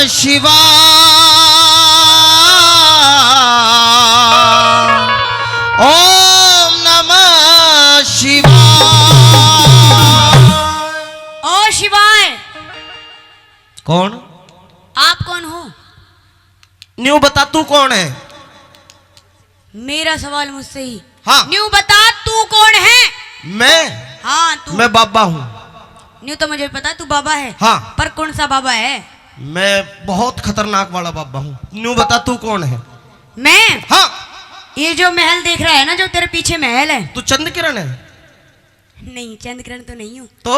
शिवाय। ओम नमः शिवाय। ओ शिवाय। कौन? आप कौन हो? न्यू बता तू कौन है? मेरा सवाल मुझसे ही। हाँ। न्यू बता तू कौन है? मैं? हाँ तू। मैं बाबा हूँ। न्यू तो मुझे पता तू बाबा है। हाँ। पर कौन सा बाबा है? मैं बहुत खतरनाक वाला बाबा हूँ। न्यू बता तू कौन है? मैं? हाँ। ये जो महल देख रहा है ना, जो तेरे पीछे महल है। तू चंद्रकिरण है? नहीं, चंद्रकिरण तो नहीं हूँ। तो?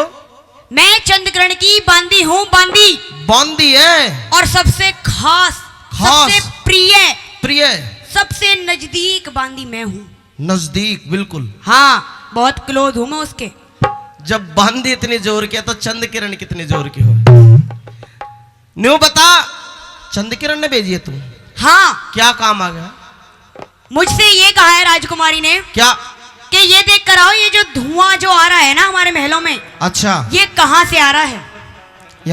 मैं चंद्रकिरण की बांदी हूँ, बांदी। बांदी है? और सबसे खास, सबसे प्रिय, सबसे नजदीक बांदी मैं हूँ। नजदीक? बिल्कुल। हाँ, बहुत क्लोज हूँ मैं उसके। जब बांदी इतनी जोर की है तो चंद्रकिरण कितनी जोर की हो? न्यू बता, चंद्रकिरण ने भेजी है तू? हाँ। क्या काम आ गया? मुझसे ये कहा है राजकुमारी ने। क्या? कि ये देख कर आओ, ये जो धुआं जो आ रहा है ना हमारे महलों में। अच्छा। ये कहाँ से आ रहा है?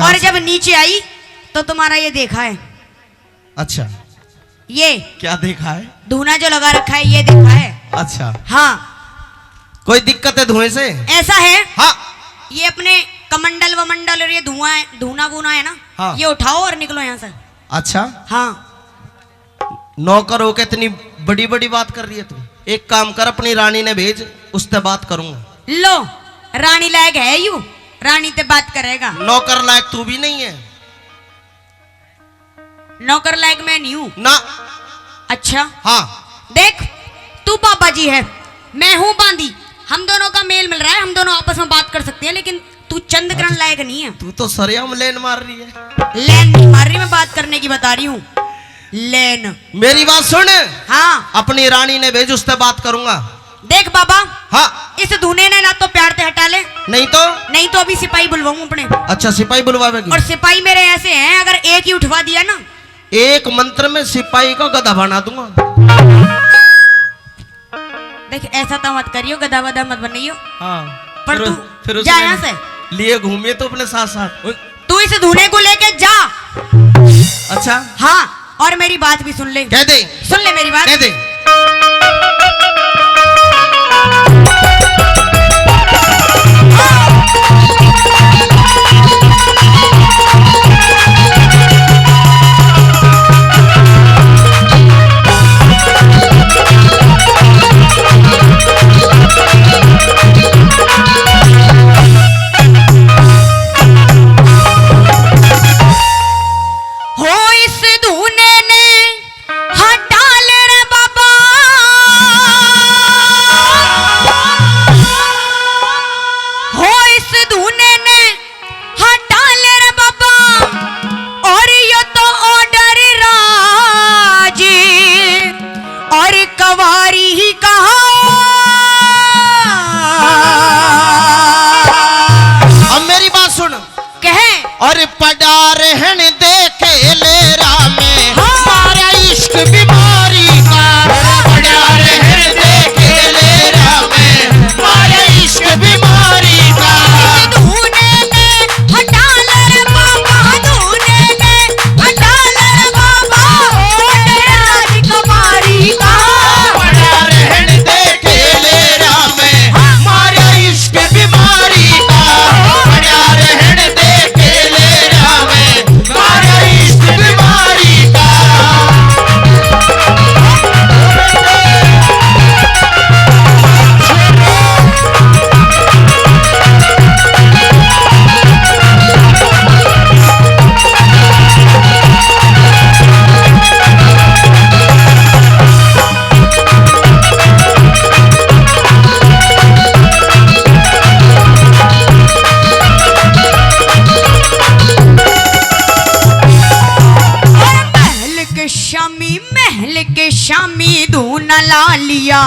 और जब नीचे आई तो तुम्हारा ये देखा है। अच्छा। ये क्या देखा है? धुआं जो लगा रखा है, ये देखा है। अच्छा। हाँ। कोई दिक्कत है धुएं से? ऐसा है। हाँ। ये अपने कमंडल वमंडल और ये धुआं धुना वुना है ना। हाँ। ये उठाओ और निकलो यहाँ से। अच्छा। हाँ। नौकर होके इतनी बड़ी बड़ी बात कर रही है तू। एक काम कर, अपनी रानी ने भेज, उससे बात करूंगा। लो, रानी लायक है यू, रानी ते बात करेगा। नौकर लायक तू भी नहीं है। नौकर लायक मैं नहीं हूं ना। अच्छा। हाँ। देख, तू पापा जी है, मैं हूं बांदी। हम दोनों का मेल मिल रहा है, हम दोनों आपस में बात कर सकते हैं। लेकिन तू चंद्रकिरण लायक नहीं है। तू तो सरेआम लेन मार रही है। लेन नहीं मार रही, मैं बात करने की बता रही हूँ। लेन। मेरी बात सुन। हाँ। अपनी रानी ने भेज, उससे बात करूंगा। देख बाबा। हाँ। इस धुने ने ना तो प्यार से हटा ले, नहीं तो अभी सिपाही बुलवाऊं अपने। अच्छा, सिपाही बुलवाएगी? और सिपाही मेरे ऐसे हैं, अगर एक ही उठवा दिया ना, एक मंत्र में सिपाही को गधा बना दूंगा। देख ऐसा तो मत करियो, गधा वधा मत बनियो। हाँ। पर तू फिर जा यहाँ से। लिए घूमिए तो अपने साथ साथ। तू इस धुने को लेके जा। अच्छा। हाँ, और मेरी बात भी सुन ले। कह दे। सुन ले मेरी बात। कह दे। और पड़ा रहन दे खेलेरा में मारा इश्क बीमारी का। पड़ा रहन दे खेलेरा में मारा इश्क बीमारी का। धुने ने हटा ले रे बाबा, धुने ने हटा ले रे बाबा, राजकुमारी का। पड़ा रहन दे खेलेरा में मारा इश्क बीमारी का। पड़ा रहन दे शामी धूना ला लिया,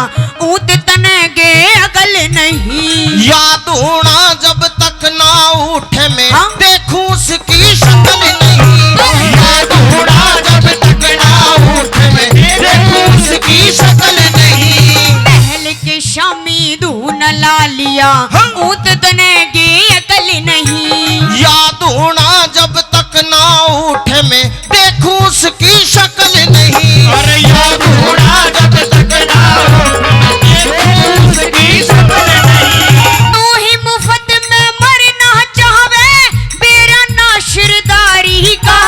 ऊत तने गे अकल नहीं। या धूना जब तक ना उठे मैं देखूं उसकी शक्ल नहीं। या धूना जब तक ना उठे मैं देखूं उसकी शक्ल नहीं। महल के शामी धूना ला लिया, ऊत तने गे अकल नहीं। या धूना जब तक ना उठे में देखूं उसकी शक्ल नहीं। अरे या घोड़ा जब तक ना देखूं उसकी शक्ल नहीं। तू ही मुफ्त में मरना चाहवे मेरा नाशिरदारी का।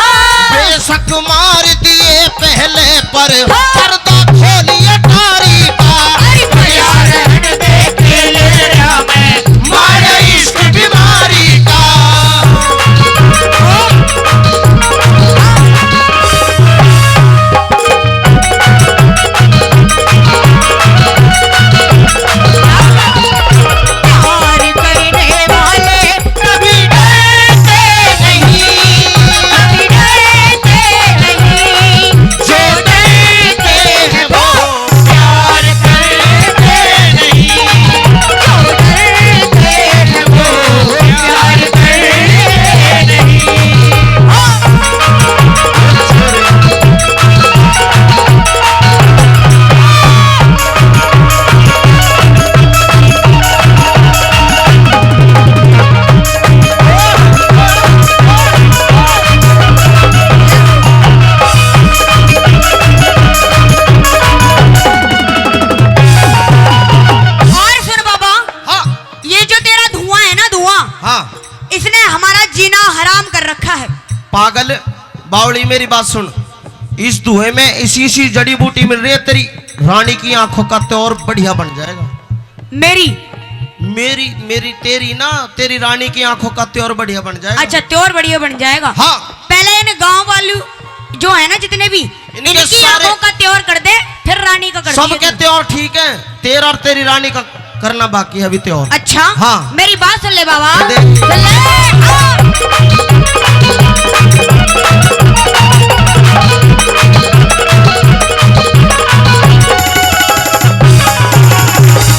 बेशक मार दिए पहले पर पर्दा खोलिए टारी का। यार हट देखे ले रहा मैं माया इश्क बीमारी का। प्यार करने वाले कभी डरते नहीं, कभी डरते नहीं। जो डरते हैं वो प्यार करते नहीं, जो डरते हैं वो प्यार करते नहीं। और सुन बाबा, हाँ ये जो तेरा धुआं है ना, धुआं, हाँ इसने हमारा जीना हराम कर रखा है। पागल बावड़ी मेरी बात सुन। इस धुएं में इसी जड़ी बूटी मिल रही है, तेरी रानी की आंखों का त्योर बढ़िया बन जाएगा। मेरी मेरी मेरी तेरी ना, तेरी रानी की आंखों का त्योर बढ़िया बन जाएगा। अच्छा त्योर बढ़िया बन जाएगा। हाँ पहले इन गांव वालों जो है ना जितने भी, इनके इनकी सारे- आंखों का त्योर कर दे, फिर रानी का कर सबके दिए। त्योर ठीक है, तेरा और तेरी रानी का करना बाकी है अभी त्योर। अच्छा हाँ। मेरी बात सुन ले बाबा, दे। सुन ले। हाँ।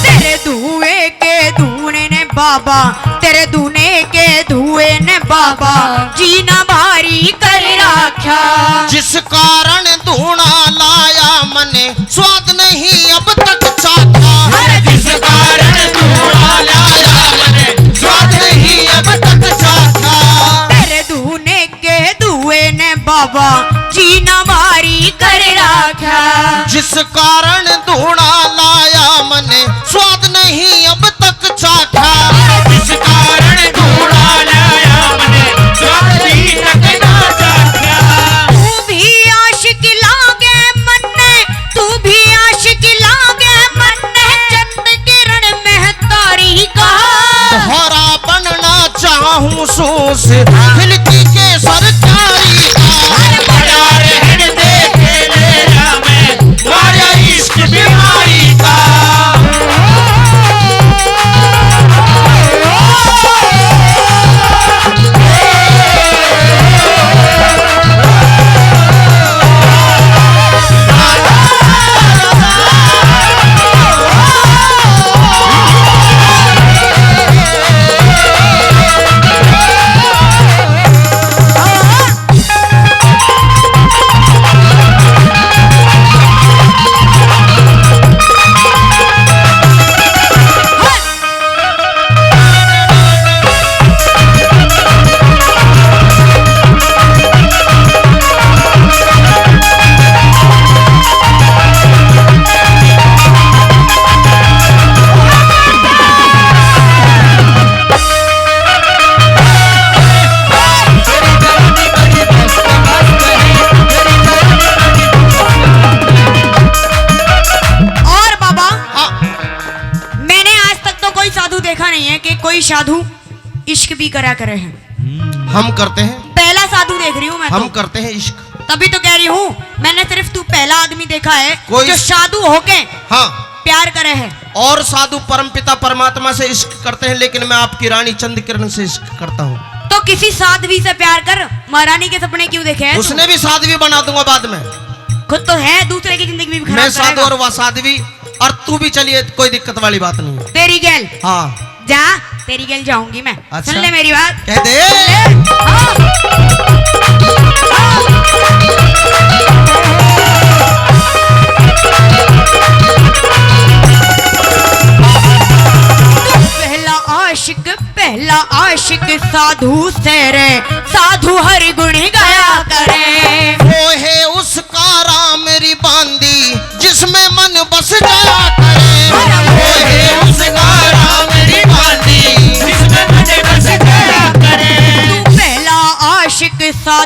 तेरे धुएं के धुएं ने बाबा, तेरे धुएं के धुएं ने बाबा जीना भारी कर रखा। जिस कारण धूना लाया मने स्वाद नहीं अब तक चाखा। जिस कारण धूना लाया मैंने स्वाद नहीं अब तक चाखा। तेरे धुएं के धुएं ने बाबा जीना भारी कर रखा। जिस कारण धूना लाया मने स्वाद नहीं अब तक चाखा। जिस कारण धूना लाया मैंने स्वाद नहीं तक ना चाखा। तू भी आशिक लागे मन्ने, तू भी आशिक लागे मन्ने, चंद किरण में तारी का। दोहरा बनना चाहूं सूस खिलती के सरकारी का। यार हट देखे ले रहा मैं माया इश्क बीमारी का। और बाबा, हाँ, मैंने आज तक तो कोई साधु देखा नहीं है कि कोई साधु इश्क भी करा करे हैं। हम करते हैं, पहला साधु देख रही हूँ मैं हम तो। करते हैं इश्क। तभी तो कह रही हूँ, मैंने सिर्फ तू पहला आदमी देखा है कोई- जो साधु होके हाँ, प्यार करे है। और साधु परमपिता परमात्मा से इश्क करते हैं, लेकिन मैं आपकी रानी चंद किरण से इश्क करता हूँ। तो किसी साध्वी से प्यार कर, महारानी के सपने क्यों देखे हैं तू? उसने भी साध्वी बना दूंगा बाद में। खुद तो है, दूसरे की जिंदगी भी खराब मैं साधु करेगा। और वह साध्वी, और तू भी चलिए, कोई दिक्कत वाली बात नहीं है। तेरी गैल हाँ जा, तेरी गैल जाऊंगी मैं। अच्छा। सुन ले मेरी बात। कह दे। हाँ। पहला आशिक साधु से रे, साधु हर गुण गाया करे।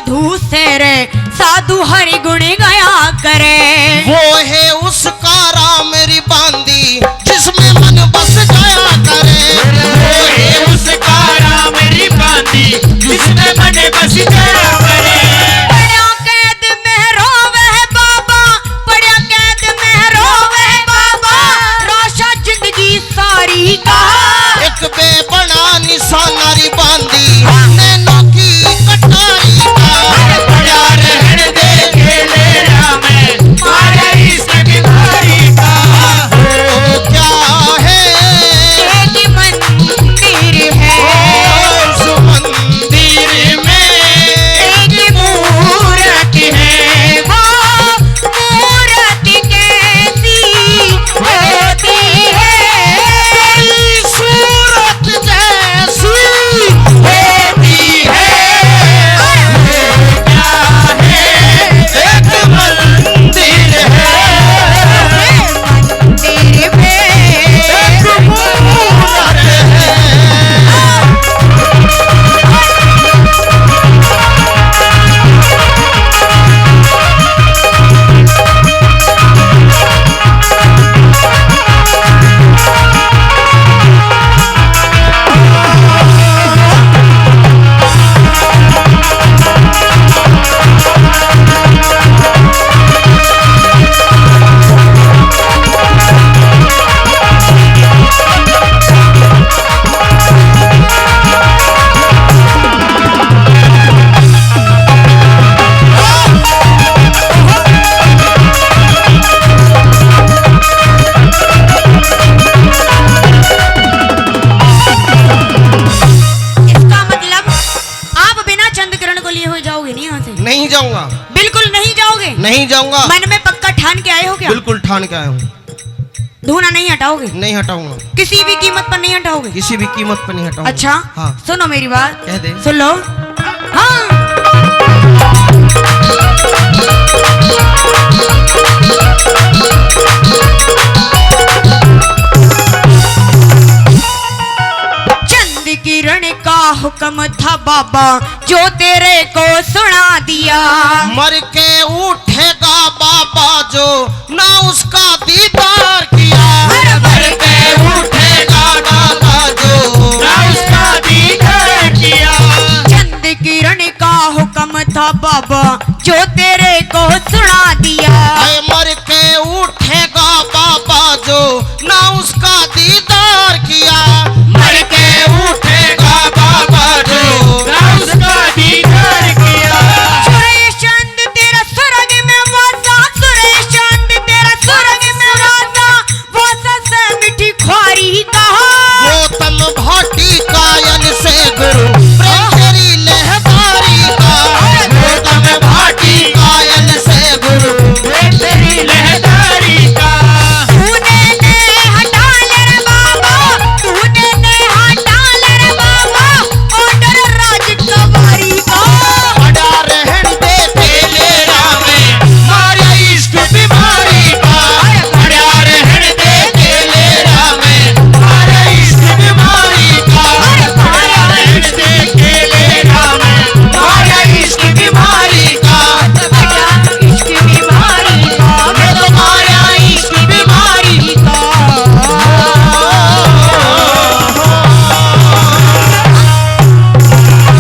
साधु से रे साधु हरि गुण गाया करे। वो है उसका राम री बांदी जिसमें मन बस जाया करे। वो है उसका राम री बांदी जिसमें मन बस जाया करे। पड़ा कैद में रोवे बाबा, पड़ा कैद में रोवे बाबा, रोशा जिंदगी सारी का। एक बेबना निशाना री बांदी नैनों की कटाई का। बड़ा रहन दे खेले राम मारे इस भिखारी का। वो क्या है एक मंदिर है, उस मंदिर में एक मूरत है, वो मूरत कैसी होती है। सूरत जैसी होती है। वो क्या है एक मंदिर है। मंदिर में एक मूरत है। इसका मतलब आप बिना चंद्रग्रहण को लिए हो जाओगे नहीं यहाँ से? नहीं जाऊंगा, बिल्कुल नहीं जाओगे? नहीं जाऊंगा, मन में पक्का ठान के आए हो क्या? बिल्कुल ठान के आया हूँ। धूना नहीं हटाओगे? नहीं हटाऊंगा, किसी भी कीमत पर नहीं हटाओगे? किसी भी कीमत पर नहीं हटाऊंगा। अच्छा हाँ सुनो मेरी बात, कह दे। सुन लो। हाँ चंद किरण का हुक्म था बाबा जो तेरे को सुना दिया। मर के उठेगा बाबा जो ना उसका दीदार किया। मर के उठेगा बाबा जो ना उसका दीदार किया। चंद किरण का हुक्म था बाबा जो तेरे को सुना दिया। आए मर